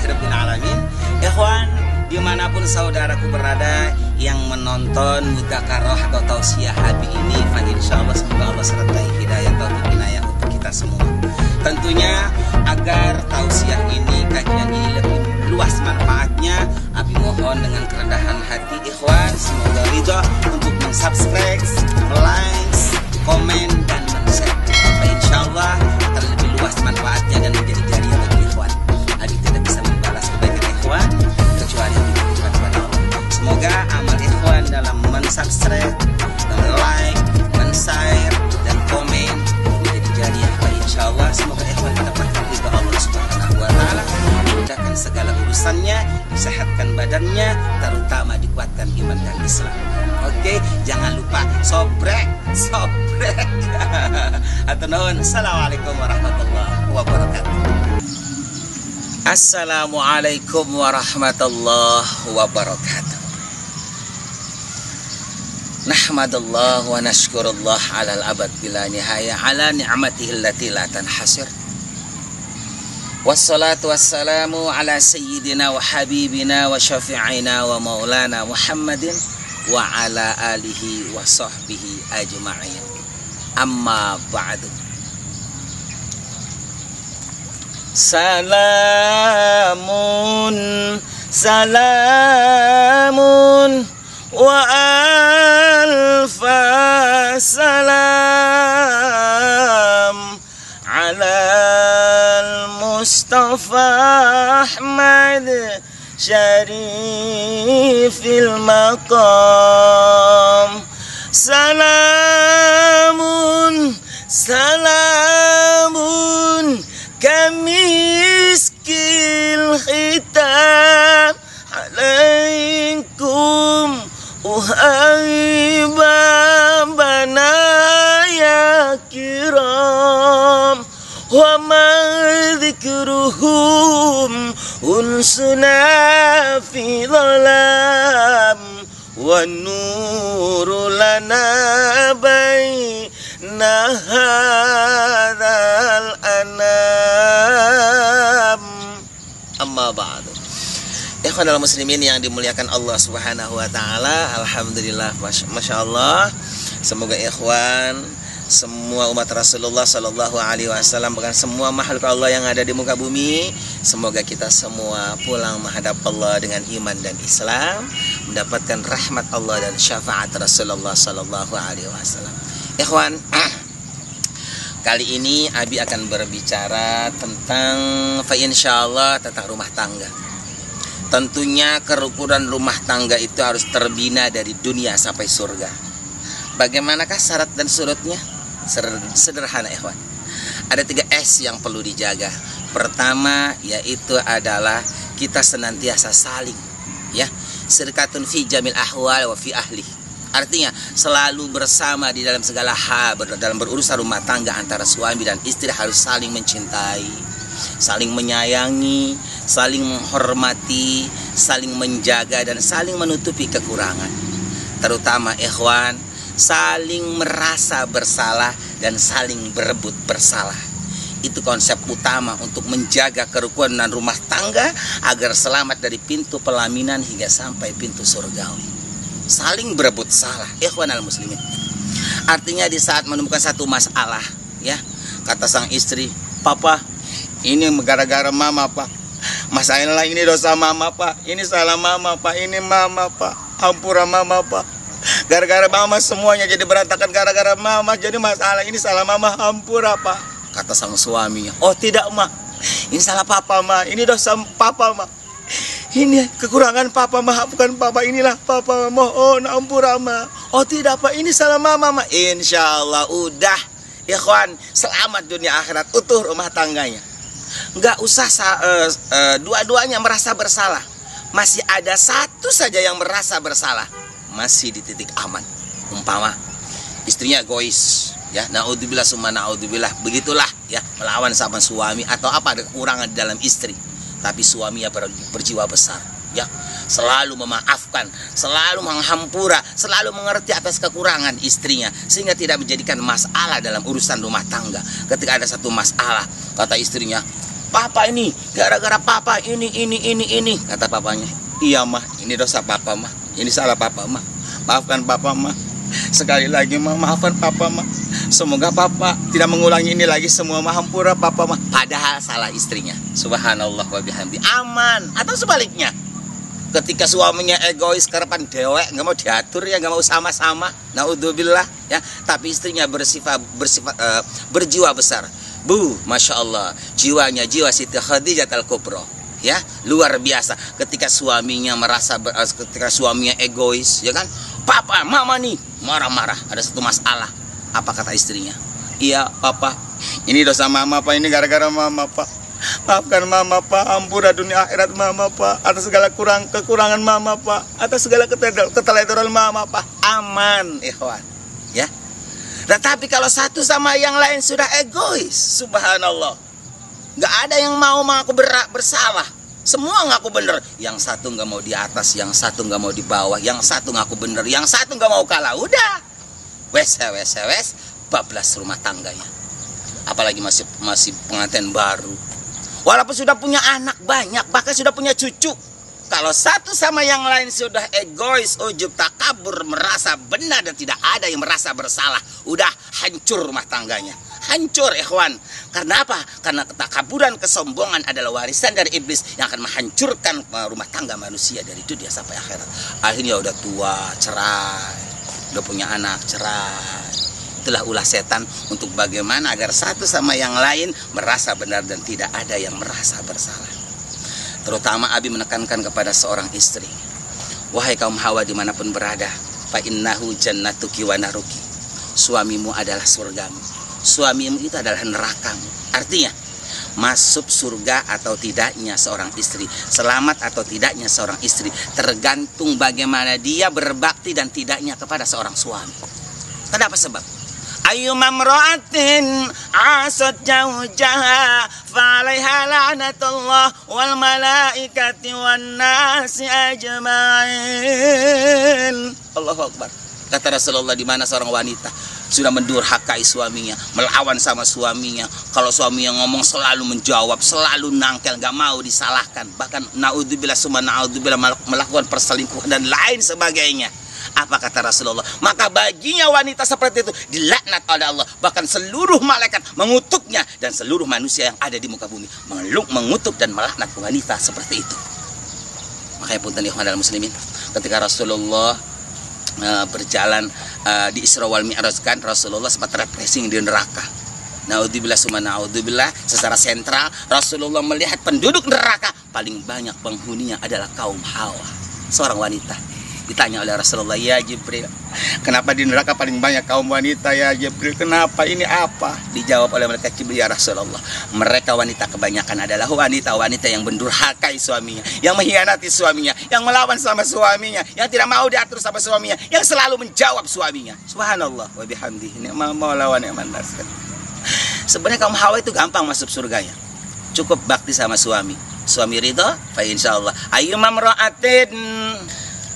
Alhamdulillahirrabbilalamin. Ikhwan, dimanapun saudaraku berada yang menonton mudzakarah atau tausiah Habib ini, insyaallah semoga Allah sertai hidayah taufik inayah untuk kita semua. Tentunya agar tausiah ini, kajian ini lebih luas manfaatnya, Abi mohon dengan kerendahan hati ikhwan semoga ridha untuk mensubscribe, like, komen dan men-share. Insyaallah akan lebih luas manfaatnya dan menjadi jariah bagi ikhwan. Abi tidak bisa membalas kebaikan ikhwan kecuali diberikan kepada Allah. Semoga amal ikhwan dalam mensubscribe, like, men-share dan komen menjadi jariah. Insyaallah semoga ikhwan mendapatkan ridha Allah Subhanahu wa taala, dimudahkan segala urusannya, disehatkan badannya, terutama dikuatkan iman dan Islam. Oke, jangan lupa sobrek. Assalamualaikum warahmatullahi wabarakatuh. Assalamualaikum warahmatullahi wabarakatuh. Nahmadallah wa nashkurullah ala al-abad bila nihaya ala ni'matihi allati la tanhasir. Wassalatu wassalamu ala sayyidina wa habibina wa syafi'ina wa maulana Muhammadin wa ala alihi wa sahbihi ajma'in. Amma ba'du. Salamun salamun wa alfa salam ala al-Mustafa Ahmad syarifil maqam. Salamun salamun kamiskil khitam alaikum uhai babana ya kiram wa madhikruhum unsuna fi dhalam wa nuru lana baina hadzal anam. Amma ba'du. Ikhwanul muslimin yang dimuliakan Allah Subhanahu wa taala, alhamdulillah, masya Allah. Semoga ikhwan, semua umat Rasulullah sallallahu alaihi wasallam, bahkan semua makhluk Allah yang ada di muka bumi, semoga kita semua pulang menghadap Allah dengan iman dan Islam, mendapatkan rahmat Allah dan syafaat Rasulullah sallallahu alaihi wasallam. Ikhwan, kali ini Abi akan berbicara tentang insyaallah tentang rumah tangga. Tentunya kerukunan rumah tangga itu harus terbina dari dunia sampai surga. Bagaimanakah syarat dan surutnya? Sederhana ikhwan. Ada 3 S yang perlu dijaga. Pertama yaitu adalah kita senantiasa saling, ya, sirkatun fi jamil ahwal wa fi ahli. Artinya selalu bersama di dalam segala hal, dalam berurusan rumah tangga antara suami dan istri harus saling mencintai, saling menyayangi, saling menghormati, saling menjaga dan saling menutupi kekurangan. Terutama ikhwan, saling merasa bersalah dan saling berebut bersalah. Itu konsep utama untuk menjaga kerukunan rumah tangga agar selamat dari pintu pelaminan hingga sampai pintu surgawi. Saling berebut salah, ikhwanul muslimin. Artinya di saat menemukan satu masalah, ya, kata sang istri, "Papa, ini gara-gara mama, Pak. Masalah ini dosa mama, Pak. Ini salah mama, Pak. Ini mama, Pak. Ampura mama, Pak. Gara-gara mama semuanya jadi berantakan, gara-gara mama jadi masalah. Ini salah mama, ampura, Pak." Kata sang suaminya, "Oh tidak, Ma. Ini salah papa, Ma. Ini dosa papa, Ma. Ini kekurangan papa, Ma. Bukan papa, inilah papa. Mohon ampura, Ma." "Oh tidak, Pak. Ini salah mama, Ma." Insyaallah udah, ikhwan, selamat dunia akhirat, utuh rumah tangganya. Enggak usah dua-duanya merasa bersalah. Masih ada satu saja yang merasa bersalah, masih di titik aman. Umpama istrinya egois, ya, naudzubillah summa naudzubillah, begitulah, ya, melawan sama suami atau apa, ada kekurangan di dalam istri, tapi suaminya berjiwa besar, ya, selalu memaafkan, selalu menghampura, selalu mengerti atas kekurangan istrinya, sehingga tidak menjadikan masalah dalam urusan rumah tangga. Ketika ada satu masalah, kata istrinya, Papa ini, gara-gara papa ini. Kata papanya, iya mah, ini dosa papa mah, ini salah papa mah. Maafkan papa mah. Sekali lagi mah, maafkan papa mah. Semoga papa tidak mengulangi ini lagi, semua mahampura papa mah. Padahal salah istrinya. Subhanallah wa bihamdi. Aman. Atau sebaliknya, ketika suaminya egois, kerepan dewek, nggak mau diatur ya, nggak mau sama-sama, naudzubillah ya. Tapi istrinya berjiwa besar. Bu, masya Allah, jiwanya jiwa Siti Khadijah al-Kubra, ya, luar biasa. Ketika suaminya ketika suaminya egois, ya kan, papa, mama nih marah-marah, ada satu masalah. Apa kata istrinya? Iya, papa, ini dosa mama, pak, ini gara-gara mama, pak. Maafkan mama, pak, ampura dunia akhirat mama, pak, atas segala kekurangan mama, pak, atas segala keteledoran mama, pak. Aman, ikhwan, ya. Tetapi kalau satu sama yang lain sudah egois, subhanallah, nggak ada yang mau mengaku bersalah, semua ngaku bener. Yang satu nggak mau di atas, yang satu nggak mau di bawah, yang satu ngaku bener, yang satu nggak mau kalah. Udah, wes, bablas rumah tangganya. Apalagi masih pengantin baru. Walaupun sudah punya anak banyak, bahkan sudah punya cucu. Kalau satu sama yang lain sudah egois, ujub, takabur, merasa benar dan tidak ada yang merasa bersalah, udah hancur rumah tangganya. Hancur, ikhwan. Karena apa? Karena ketakaburan, kesombongan adalah warisan dari iblis yang akan menghancurkan rumah tangga manusia dari dunia sampai akhirat. Akhirnya udah tua, cerai. Udah punya anak, cerai. Itulah ulah setan untuk bagaimana agar satu sama yang lain merasa benar dan tidak ada yang merasa bersalah. Terutama Abi menekankan kepada seorang istri, wahai kaum Hawa dimanapun berada, fa innahu jannatuki wa naruki, suamimu adalah surgamu, suamimu itu adalah nerakamu. Artinya, masuk surga atau tidaknya seorang istri, selamat atau tidaknya seorang istri, tergantung bagaimana dia berbakti dan tidaknya kepada seorang suami. Kenapa sebab? Ayyuma mra'atin asad jaujaha fa'alaiha la'natullah wal malaikati wan nasi ajma'in. Allahu Akbar. Kata Rasulullah, di mana seorang wanita sudah mendurhakai suaminya, melawan sama suaminya, kalau suaminya ngomong selalu menjawab, selalu nangkel, gak mau disalahkan, bahkan naudzubillah summa naudzubillah melakukan perselingkuhan dan lain sebagainya. Apa kata Rasulullah? Maka baginya wanita seperti itu dilaknat oleh Allah. Bahkan seluruh malaikat mengutuknya dan seluruh manusia yang ada di muka bumi mengutuk dan melaknat wanita seperti itu. Makanya punten ikhwan dan muslimin, ketika Rasulullah berjalan di Isra wal Mi'raj, kan Rasulullah sempat refreshing di neraka. Naudzubillah summa naudzubillah, secara sentral Rasulullah melihat penduduk neraka paling banyak penghuninya adalah kaum Hawa, seorang wanita. Ditanya oleh Rasulullah, ya Jibril, kenapa di neraka paling banyak kaum wanita ya Jibril? Kenapa, ini apa? Dijawab oleh malaikat Jibril, ya Rasulullah, mereka wanita kebanyakan adalah wanita-wanita yang mendurhakai suaminya, yang mengkhianati suaminya, yang melawan sama suaminya, yang tidak mau diatur sama suaminya, yang selalu menjawab suaminya. Subhanallah wa bihamdihi, ni'mal maula wa ni'man nasir. Sebenarnya kaum Hawa itu gampang masuk surganya, cukup bakti sama suami. Suami ridho, fa insyaallah. Ayyuma mra'atin,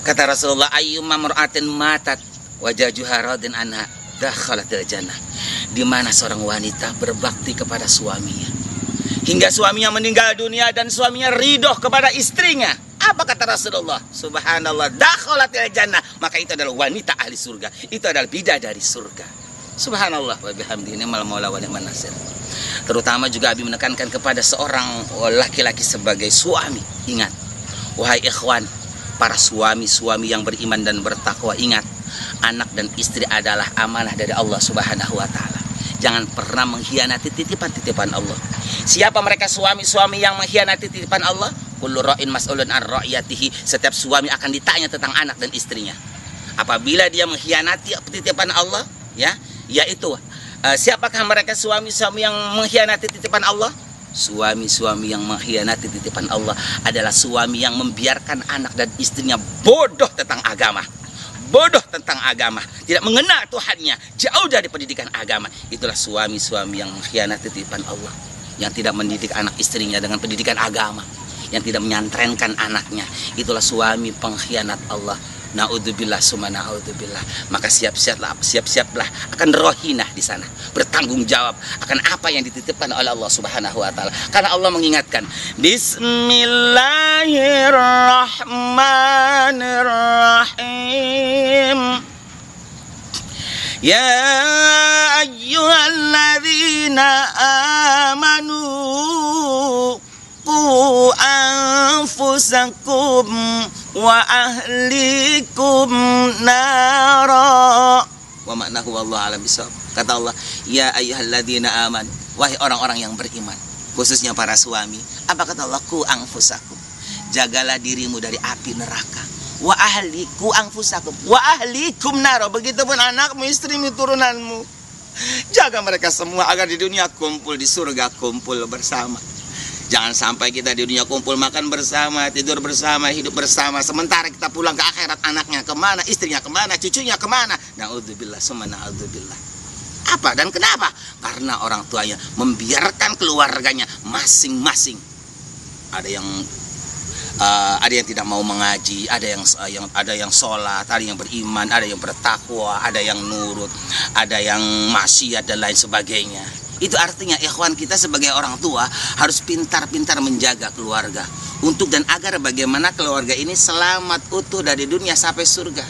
kata Rasulullah, ayyuma mar'atin matat wajajuha radin anha dakhalatil jannah. Di mana seorang wanita berbakti kepada suaminya hingga suaminya meninggal dunia dan suaminya ridho kepada istrinya, apa kata Rasulullah? Subhanallah, dakhalatil jannah, maka itu adalah wanita ahli surga, itu adalah bidadari surga. Subhanallah wa bihamdihi, ni'mal maula wa ni'man nasir. Terutama juga Abi menekankan kepada seorang laki-laki sebagai suami. Ingat, wahai ikhwan, para suami-suami yang beriman dan bertakwa, ingat, anak dan istri adalah amanah dari Allah Subhanahu wa taala. Jangan pernah mengkhianati titipan-titipan Allah. Siapa mereka suami-suami yang mengkhianati titipan Allah? Kullu ra'in mas'ulun an ra'iyatihi. Setiap suami akan ditanya tentang anak dan istrinya. Apabila dia mengkhianati titipan Allah, ya, yaitu siapakah mereka suami-suami yang mengkhianati titipan Allah? Suami-suami yang mengkhianati titipan Allah adalah suami yang membiarkan anak dan istrinya bodoh tentang agama, bodoh tentang agama, tidak mengenal Tuhannya, jauh dari pendidikan agama. Itulah suami-suami yang mengkhianati titipan Allah, yang tidak mendidik anak istrinya dengan pendidikan agama, yang tidak menyantrenkan anaknya. Itulah suami pengkhianat Allah. Naudzubillah summa naudzubillah. Maka siap-siaplah akan rohinah di sana, bertanggung jawab akan apa yang dititipkan oleh Allah Subhanahu wa taala. Karena Allah mengingatkan, Bismillahirrahmanirrahim. Ya ayyuhalladzina amanu qu anfusakum wa ahlikum nara. Wa maknahu wallahu alam bisawab. Kata Allah, ya ayyuhalladzina amanu, wahai orang-orang yang beriman, khususnya para suami. Apa kata Allah? Qu anfusakum, jagalah dirimu dari api neraka. Wa ahliku anfusakum wa ahlikum naro. Begitupun anakmu, istrimu, turunanmu. Jaga mereka semua agar di dunia kumpul, di surga kumpul bersama. Jangan sampai kita di dunia kumpul makan bersama, tidur bersama, hidup bersama, sementara kita pulang ke akhirat, anaknya kemana, istrinya kemana, cucunya kemana. Na'udzubillah summa na'udzubillah. Apa dan kenapa? Karena orang tuanya membiarkan keluarganya masing-masing. Ada yang tidak mau mengaji, ada yang sholat, ada yang beriman, ada yang bertakwa, ada yang nurut, ada yang maksiat dan lain sebagainya. Itu artinya ikhwan, kita sebagai orang tua harus pintar-pintar menjaga keluarga untuk dan agar bagaimana keluarga ini selamat utuh dari dunia sampai surga.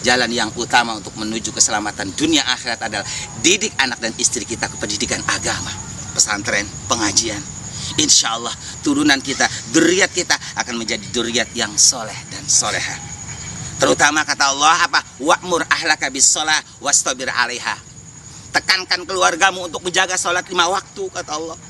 Jalan yang utama untuk menuju keselamatan dunia akhirat adalah didik anak dan istri kita ke pendidikan agama, pesantren, pengajian. Insya Allah turunan kita, dzurriyyat kita akan menjadi dzurriyyat yang soleh dan soleha. Terutama kata Allah apa? Wa'mur ahlaka bis-shalah wastabir 'alaiha. Tekankan keluargamu untuk menjaga salat 5 waktu, kata Allah.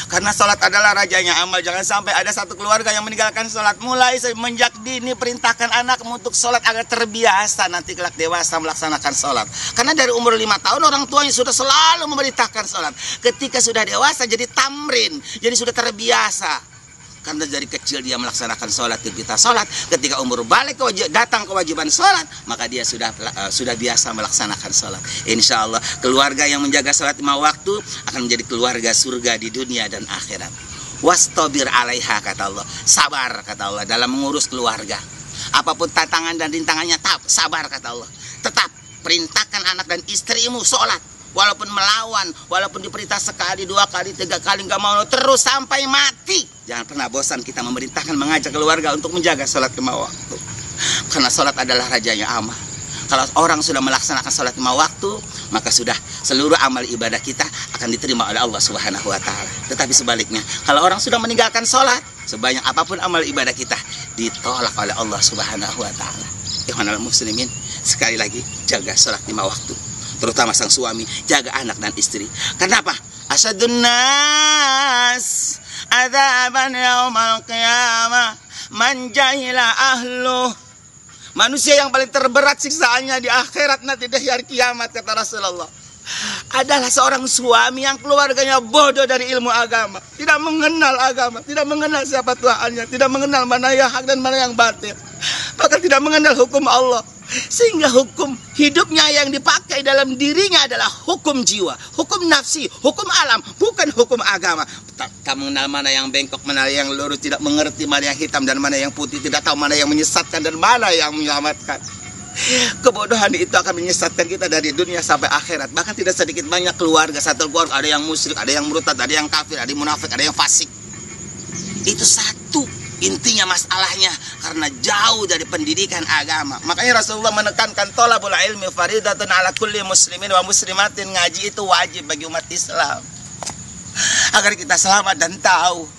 Karena salat adalah rajanya amal. Jangan sampai ada satu keluarga yang meninggalkan salat. Mulai semenjak dini perintahkan anakmu untuk salat agar terbiasa nanti kelak dewasa melaksanakan salat. Karena dari umur 5 tahun orang tuanya sudah selalu memerintahkan salat. Ketika sudah dewasa jadi tamrin, jadi sudah terbiasa. Karena dari kecil dia melaksanakan sholat, kita sholat. Ketika umur balik datang kewajiban sholat, maka dia sudah biasa melaksanakan sholat. Insya Allah keluarga yang menjaga sholat 5 waktu akan menjadi keluarga surga di dunia dan akhirat. Wastabir 'alaiha, kata Allah. Sabar, kata Allah, dalam mengurus keluarga. Apapun tantangan dan rintangannya, sabar, kata Allah. Tetap perintahkan anak dan istrimu sholat. Walaupun melawan, walaupun diperintah sekali, 2 kali, 3 kali, nggak mau, terus sampai mati. Jangan pernah bosan kita memerintahkan, mengajak keluarga untuk menjaga sholat 5 waktu. Karena sholat adalah rajanya amal. Kalau orang sudah melaksanakan sholat 5 waktu, maka sudah seluruh amal ibadah kita akan diterima oleh Allah Subhanahu wa ta'ala. Tetapi sebaliknya, kalau orang sudah meninggalkan sholat, sebanyak apapun amal ibadah kita ditolak oleh Allah Subhanahu wa ta'ala. Ikhwanul muslimin, sekali lagi jaga sholat 5 waktu. Terutama sang suami, jaga anak dan istri. Kenapa? Asyadun nas adzaban yaumal qiyamah man jahila ahluh. Manusia yang paling terberat siksaannya di akhirat nanti di hari kiamat, kata Rasulullah, adalah seorang suami yang keluarganya bodoh dari ilmu agama, tidak mengenal agama, tidak mengenal siapa Tuhannya, tidak mengenal mana yang hak dan mana yang batil, bahkan tidak mengenal hukum Allah. Sehingga hukum hidupnya yang dipakai dalam dirinya adalah hukum jiwa, hukum nafsi, hukum alam, bukan hukum agama. Tak mengenal mana yang bengkok, mana yang lurus, tidak mengerti mana yang hitam dan mana yang putih, tidak tahu mana yang menyesatkan dan mana yang menyelamatkan. Kebodohan itu akan menyesatkan kita dari dunia sampai akhirat. Bahkan tidak sedikit banyak keluarga, satu keluarga ada yang musyrik, ada yang murtad, ada yang kafir, ada yang munafik, ada yang fasik. Itu satu intinya masalahnya, karena jauh dari pendidikan agama. Makanya Rasulullah menekankan thalabul ilmi faridatun ala kulli muslimin wa muslimatin. Ngaji itu wajib bagi umat Islam agar kita selamat dan tahu.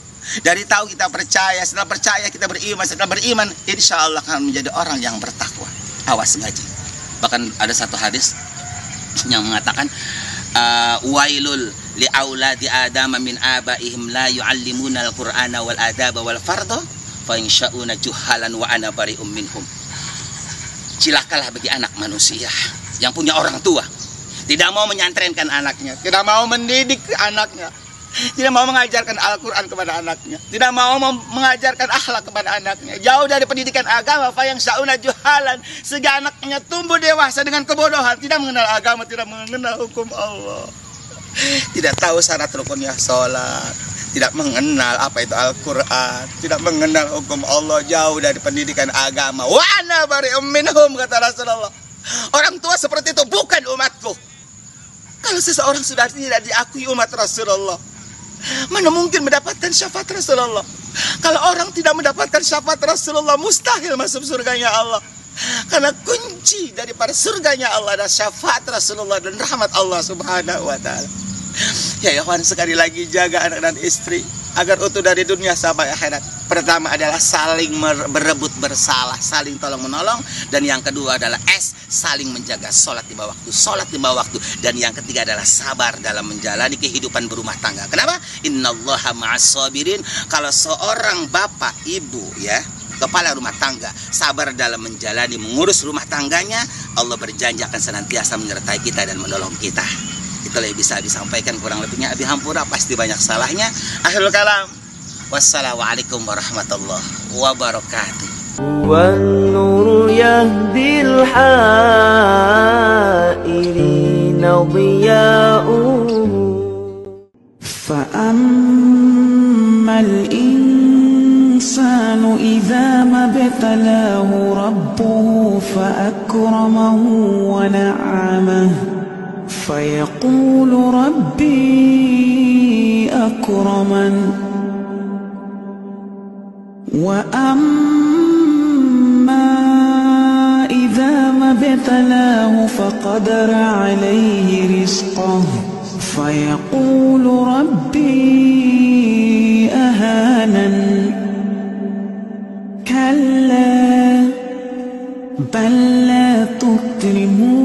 Dari tahu kita percaya, setelah percaya kita beriman, setelah beriman insya Allah akan menjadi orang yang bertakwa. Awas ngaji. Bahkan ada satu hadis yang mengatakan wailul li auladi adama min abaihim la yuallimuna al-qur'ana wal adaba wal fardha fa insya'una juhalan wa ana bari'um minhum. Cilakalah bagi anak manusia yang punya orang tua, tidak mau menyantrenkan anaknya, tidak mau mendidik anaknya, tidak mau mengajarkan Al-Quran kepada anaknya, tidak mau mengajarkan akhlak kepada anaknya, jauh dari pendidikan agama. Fa insya'una juhalan, sehingga anaknya tumbuh dewasa dengan kebodohan, tidak mengenal agama, tidak mengenal hukum Allah. tidak tahu syarat rukunnya sholat, tidak mengenal apa itu Al-Quran, tidak mengenal hukum Allah, jauh dari pendidikan agama. Wa ana bari'um minhum, kata Rasulullah. Orang tua seperti itu bukan umatku. Kalau seseorang sudah tidak diakui umat Rasulullah, mana mungkin mendapatkan syafaat Rasulullah? Kalau orang tidak mendapatkan syafaat Rasulullah, mustahil masuk surganya Allah. Karena kunci daripada surganya Allah adalah syafaat Rasulullah dan rahmat Allah subhanahu wa ta'ala. Ya ikhwan, sekali lagi jaga anak dan istri agar utuh dari dunia sampai akhirat. Pertama adalah saling berebut bersalah, saling tolong menolong. Dan yang kedua adalah saling menjaga sholat lima waktu. Dan yang ketiga adalah sabar dalam menjalani kehidupan berumah tangga. Kenapa? Innallaha ma'as sabirin. Kalau seorang bapak, ibu ya, kepala rumah tangga sabar dalam menjalani mengurus rumah tangganya, Allah berjanji akan senantiasa menyertai kita dan menolong kita. Itulah yang bisa disampaikan, kurang lebihnya Abi Hampura pasti banyak salahnya. Akhirul kalam, wassalamualaikum warahmatullahi wabarakatuh. والنور يهدي الحائرين ضياؤه فأما الإنسان إذا ما ابتلاه ربه فأكرمه ونعمه فيقول ربي أكرمن وأما إذا ما ابتلاه فقدر عليه رزقه فيقول ربي أهانن كلا بل لا تكرمون